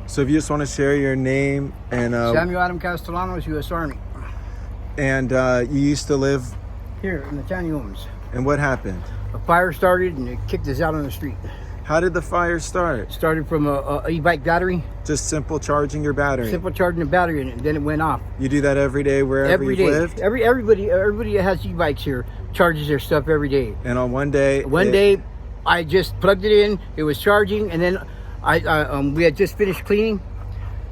So if you just want to share your name and Samuel Adam Castellanos, U.S. Army. And you used to live Here in the tiny homes. and what happened? A fire started and it kicked us out on the street. How did the fire start? It started from a e-bike battery. Just simple charging your battery. Simple charging the battery and then it went off. You do that every day wherever Every you've day. lived? Everybody that has e-bikes here charges their stuff every day. And on one day... One day, I just plugged it in. It was charging, and then we had just finished cleaning.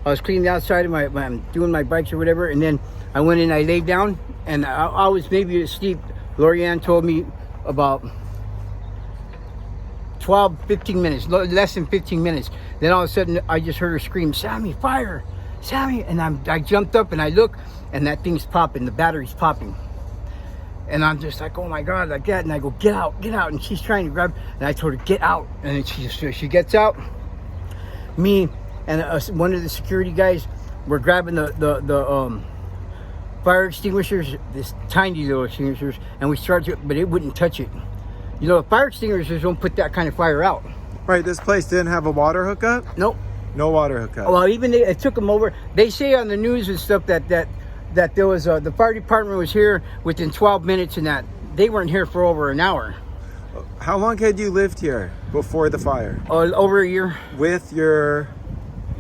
I was cleaning the outside of my doing my bikes or whatever, and then I went in. I laid down, and I was maybe asleep. Lorianne told me about 15 minutes, less than 15 minutes. Then all of a sudden, I just heard her scream, "Sammy, fire! Sammy!" And I jumped up and I look, and that thing's popping. The battery's popping. And I'm just like, oh my God, like that. And I go, get out. And she's trying to grab, and I told her, get out. And she gets out. Me and one of the security guys were grabbing the fire extinguishers, this tiny little extinguishers, and we started, but it wouldn't touch it. You know, fire extinguishers don't put that kind of fire out. Right, this place didn't have a water hookup? Nope. No water hookup. Well, even it took them over. They say on the news and stuff that there was the fire department was here within 12 minutes, and that they weren't here for over an hour. How long had you lived here before the fire? Over a year. With your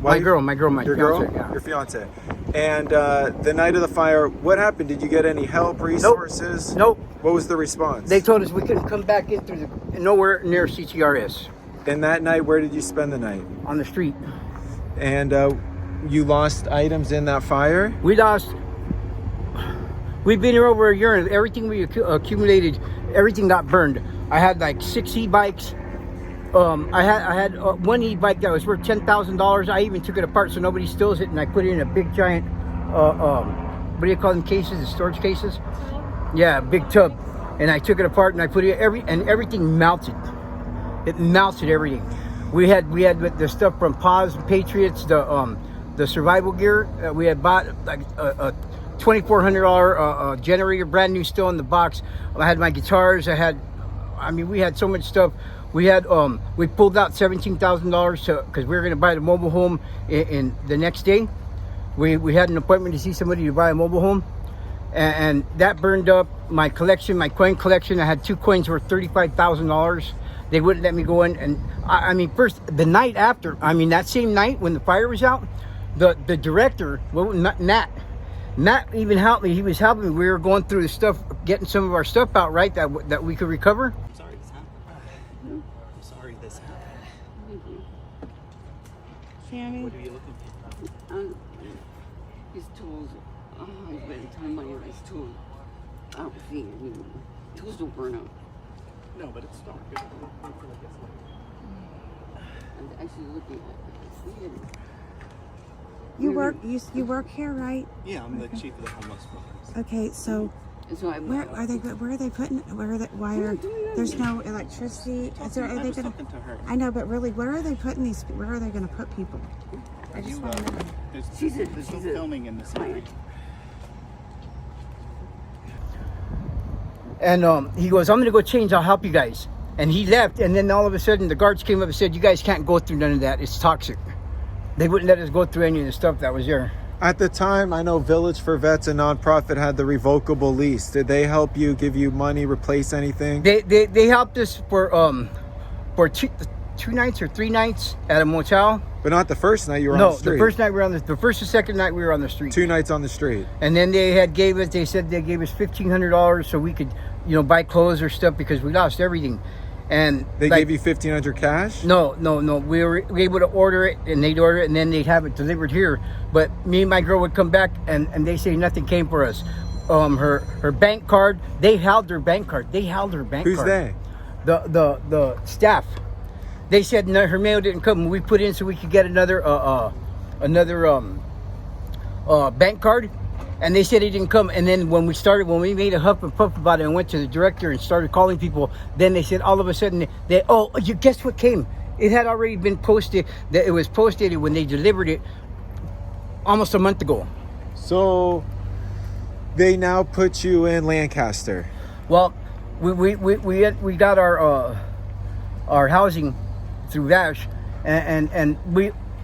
wife? My fiance, yeah. Your fiance. And the night of the fire, what happened? Did you get any help, resources? Nope. What was the response? They told us we couldn't come back in through nowhere near CTRS. And that night, where did you spend the night? On the street. And you lost items in that fire? We've been here over a year, and everything we accumulated, everything got burned. I had like 6 e-bikes. I had one e-bike that was worth $10,000. I even took it apart so nobody steals it, and I put it in a big giant, what do you call them, cases, the storage cases? Yeah, big tub. And I took it apart and I put it and everything melted. It melted everything. We had the stuff from Paws, Patriots, the survival gear. We had bought like a $2,400 generator, brand new, still in the box. I had my guitars. We had so much stuff. We pulled out $17,000 because we were going to buy the mobile home in the next day. We had an appointment to see somebody to buy a mobile home, and that burned up my collection, my coin collection. I had 2 coins worth $35,000. They wouldn't let me go in, and first the night after, that same night when the fire was out, the director, Matt even helped me. He was helping me. We were going through the stuff, getting some of our stuff out, right, that we could recover. I'm sorry this happened. I'm sorry this happened. Thank you. Sammy? What are you looking for? His tools. Oh, he's spending a ton of money on his tools. I don't see it. Tools don't burn out. No, but it's dark. I'm actually looking at it. You work here, right? Yeah, I'm the chief of the homeless programs. Okay, so So where are they putting? There's no electricity. Are they I was gonna? talking to her. I know, but really, where are they putting these? Where are they going to put people? I just want to know. There's no filming in this area. And he goes, I'm going to go change. I'll help you guys. And he left. And then all of a sudden, the guards came up and said, you guys can't go through none of that. It's toxic. They wouldn't let us go through any of the stuff that was there. At the time, I know Village for Vets, a nonprofit, had the revocable lease. Did they help you, give you money, replace anything? They helped us for 2 nights or 3 nights at a motel. But not the first night you were on the street. No, the first night we were the first and second night we were on the street. 2 nights on the street. And then they said they gave us $1,500 so we could, buy clothes or stuff because we lost everything. And they gave you $1,500 cash? No. We were able to order it, and they'd order it, and then they'd have it delivered here. But me and my girl would come back, and they say nothing came for us. Her bank card, they held her bank card. Who's they? The staff. They said no, her mail didn't come. We put in so we could get another bank card. And they said it didn't come. And then when we made a huff and puff about it and went to the director and started calling people, then they said all of a sudden, you guess what came? It had already been posted. That it was posted when they delivered it almost a month ago. So they now put you in Lancaster. Well, we got our housing through Vash, and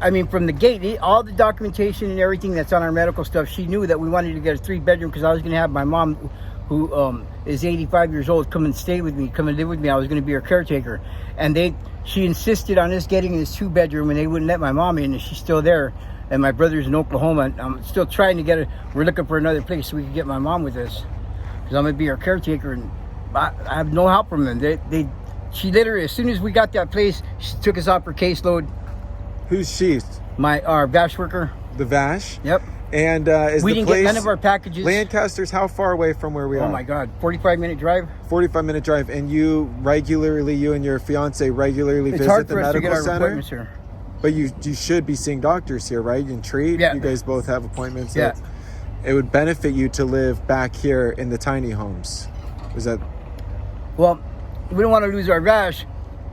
I mean, from the gate, all the documentation and everything that's on our medical stuff, she knew that we wanted to get a 3-bedroom because I was going to have my mom, who is 85 years old, come and stay with me, come and live with me. I was going to be her caretaker. And she insisted on us getting this 2-bedroom, and they wouldn't let my mom in, and she's still there. And my brother's in Oklahoma, and I'm still trying to get her. We're looking for another place so we can get my mom with us, because I'm going to be her caretaker, and I have no help from them. She literally, as soon as we got that place, she took us off her caseload. Who's she? Our VASH worker. The VASH? Yep. And we the didn't place, get none of our packages. Lancaster's how far away from where we are? Oh my God, 45-minute drive. 45-minute drive. And you and your fiance regularly It's visit hard the for us to get medical our center? appointments here. But you should be seeing doctors here, right? And treat. Yeah. You guys both have appointments. Yeah. It would benefit you to live back here in the tiny homes. Is that? Well, we don't want to lose our VASH.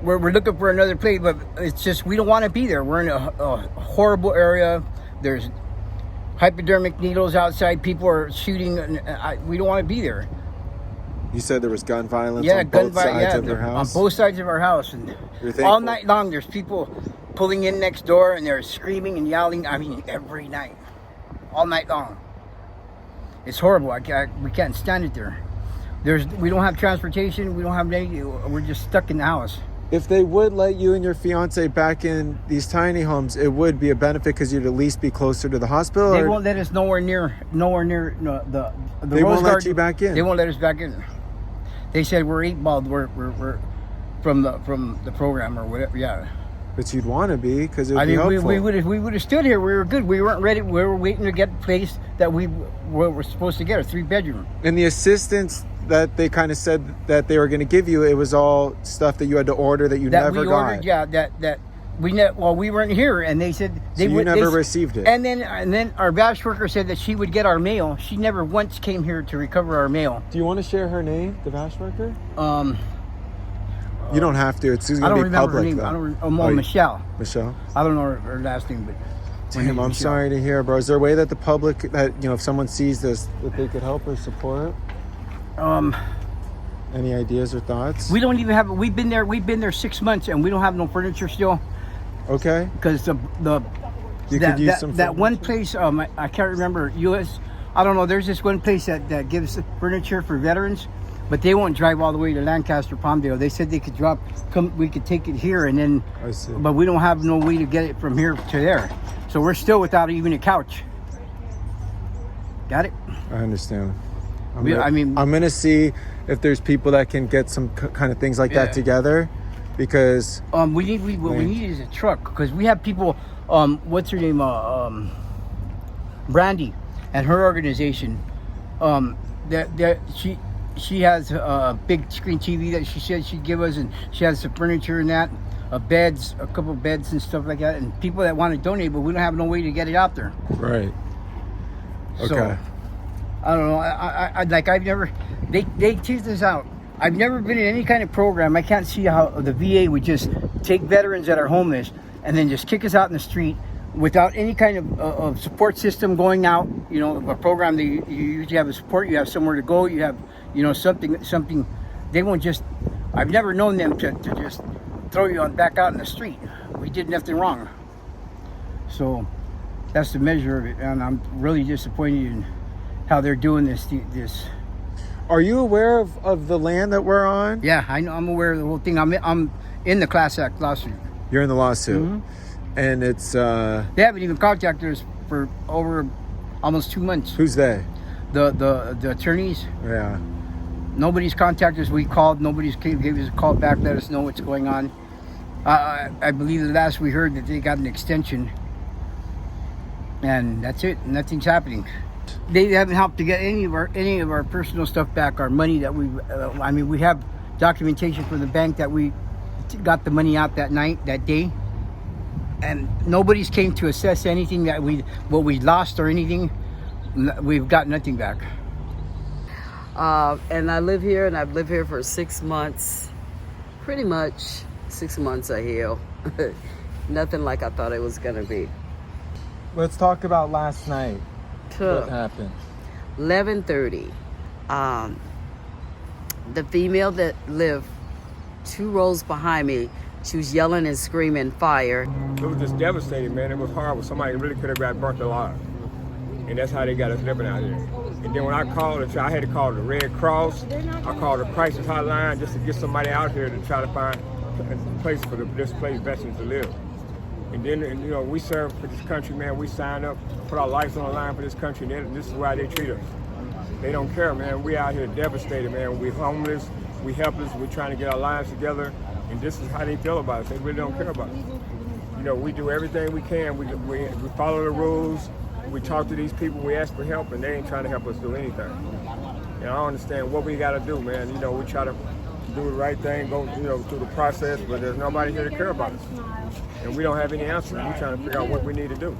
We're looking for another place, but it's just we don't want to be there. We're in a horrible area. There's hypodermic needles outside. People are shooting. We don't want to be there. You said there was gun violence Yeah, on both sides of your house? on both sides of our house. And You're thankful. all night long, there's people pulling in next door, and they're screaming and yelling. I mean, every night. All night long. It's horrible. We can't stand it there. We don't have transportation. We don't have anything. We're just stuck in the house. If they would let you and your fiance back in these tiny homes, it would be a benefit because you'd at least be closer to the hospital. They won't let us nowhere near the They Rose won't let Garden. you back in. They won't let us back in. They said we're 8-balled. We're from the program or whatever. Yeah. But you'd want to be because it would I be mean, helpful. we would have stood here. We were good. We weren't ready. We were waiting to get the place that we were supposed to get, a 3-bedroom. And the assistance that they kind of said that they were going to give you, it was all stuff that you had to order that you never got. Yeah, that we weren't here, and they said You never received it. And then our VASH worker said that she would get our mail. She never once came here to recover our mail. Do you want to share her name, the VASH worker? You don't have to. It's going I don't to be remember public. her name. Though. Michelle. Michelle? I don't know her last name, but her Damn, name's I'm Michelle. sorry to hear, bro. Is there a way that the public, that if someone sees this, that they could help or support? Any ideas or thoughts? We don't even have. We've been there 6 months, and we don't have no furniture still. Okay. Because You could use some that one furniture. place. I can't remember. I don't know. There's this one place that gives furniture for veterans, but they won't drive all the way to Lancaster, Palmdale. They said they could we could take it here, and then. I see. But we don't have no way to get it from here to there, so we're still without even a couch. Got it? I understand. I'm going to see if there's people that can get some kind of things like that together, because what we need is a truck, because we have people. What's her name? Brandy, and her organization. She has a big screen TV that she said she'd give us, and she has some furniture and that, a couple of beds and stuff like that, and people that want to donate, but we don't have no way to get it out there. Right. Okay. So, I don't know. I've never. They tease us out. I've never been in any kind of program. I can't see how the VA would just take veterans that are homeless and then just kick us out in the street without any kind of support system going out. You know, a program that you usually have a support. You have somewhere to go. You have, something. They won't just. I've never known them to just throw you back out in the street. We did nothing wrong. So that's the measure of it, and I'm really disappointed in how they're doing this. Are you aware of the land that we're on? Yeah, I know. I'm aware of the whole thing. I'm in the Class Act lawsuit. You're in the lawsuit, and it's. They haven't even contacted us for over almost 2 months. Who's they? The attorneys. Yeah. Nobody's contacted us. We called. Nobody's gave us a call back. Let us know what's going on. I believe the last we heard that they got an extension, and that's it. Nothing's happening. They haven't helped to get any of our personal stuff back. Our money that we have documentation from the bank that we got the money out that day, and nobody's came to assess anything what we lost or anything. We've got nothing back. And I live here, and I've lived here for 6 months. Pretty much 6 months I heal. Nothing like I thought it was gonna be. Let's talk about last night. What happened? 11:30. The female that lived 2 rows behind me She was yelling and screaming fire. It was just devastating, man. It was horrible. Somebody really could have got burnt alive. And that's how they got us living out here. And then when I called, I had to call the Red Cross. I called the crisis hotline just to get somebody out here to try to find a place for the displaced veterans to live. And then, you know, we serve for this country, man. We signed up, put our lives on the line for this country, and this is why they treat us. They don't care, man. We out here devastated, man. We homeless, we helpless, we're trying to get our lives together, and this is how they feel about us. They really don't care about us. You know, we do everything we can. We follow the rules. We talk to these people, we ask for help, and they ain't trying to help us do anything. And I don't understand what we got to do, man. You know, we try to do the right thing, go, you know, through the process, but there's nobody here to care about us. And we don't have any answers. We're trying to figure out what we need to do.